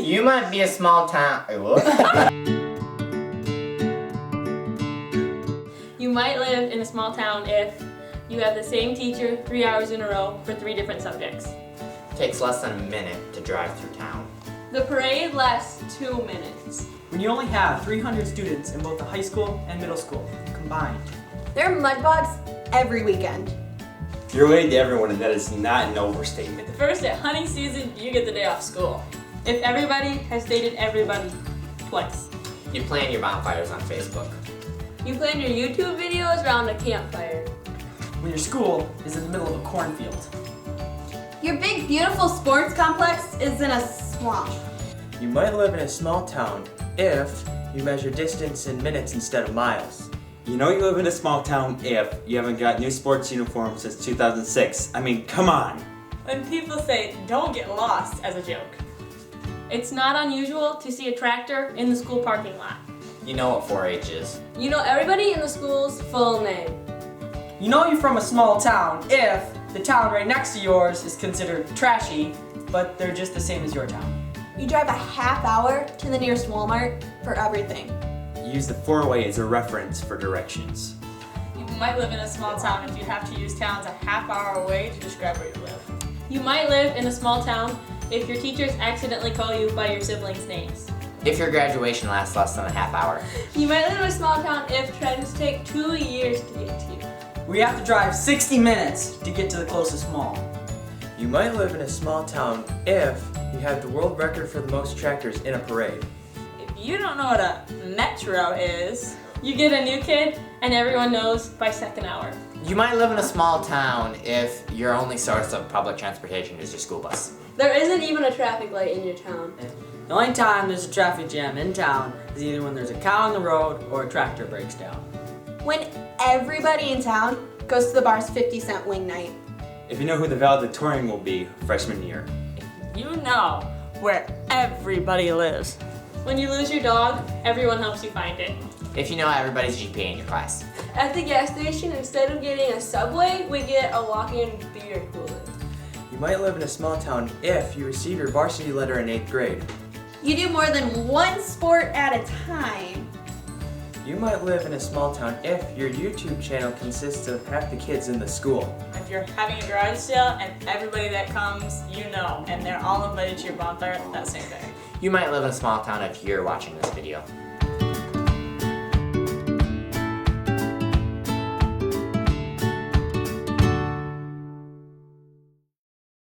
You might be a small town. You might live in a small town if you have the same teacher 3 hours in a row for 3 different subjects. Takes less than a minute to drive through town. The parade lasts 2 minutes. When you only have 300 students in both the high school and middle school combined. There are mudbogs every weekend. You're related to everyone, and that is not an overstatement. First at hunting season, you get the day off school. If everybody has dated everybody twice. You plan your bonfires on Facebook. You plan your YouTube videos around a campfire. When your school is in the middle of a cornfield. Your big, beautiful sports complex is in a swamp. You might live in a small town if you measure distance in minutes instead of miles. You know you live in a small town if you haven't got new sports uniforms since 2006. I mean, come on. When people say, "Don't get lost," as a joke. It's not unusual to see a tractor in the school parking lot. You know what 4-H is. You know everybody in the school's full name. You know you're from a small town if the town right next to yours is considered trashy, but they're just the same as your town. You drive a half hour to the nearest Walmart for everything. Use the 4-way as a reference for directions. You might live in a small town if you have to use towns a half hour away to describe where you live. You might live in a small town if your teachers accidentally call you by your siblings' names. If your graduation lasts less than a half hour. You might live in a small town if trends take 2 years to get to you. We have to drive 60 minutes to get to the closest mall. You might live in a small town if you have the world record for the most tractors in a parade. If you don't know what a metro is, You get a new kid and everyone knows by second hour. You might live in a small town if your only source of public transportation is your school bus. There isn't even a traffic light in your town. The only time there's a traffic jam in town is either when there's a cow on the road or a tractor breaks down. When everybody in town goes to the bar's 50-cent wing night. If you know who the valedictorian will be freshman year. you know where everybody lives. When you lose your dog, everyone helps you find it. If you know everybody's GPA in your class. At the gas station, instead of getting a Subway, we get a walk-in beer cooler. You might live in a small town if you receive your varsity letter in 8th grade. You do more than one sport at a time. You might live in a small town if your YouTube channel consists of half the kids in the school. If you're having a garage sale and everybody that comes, you know, and they're all invited to your bonfire that same day. You might live in a small town if you're watching this video.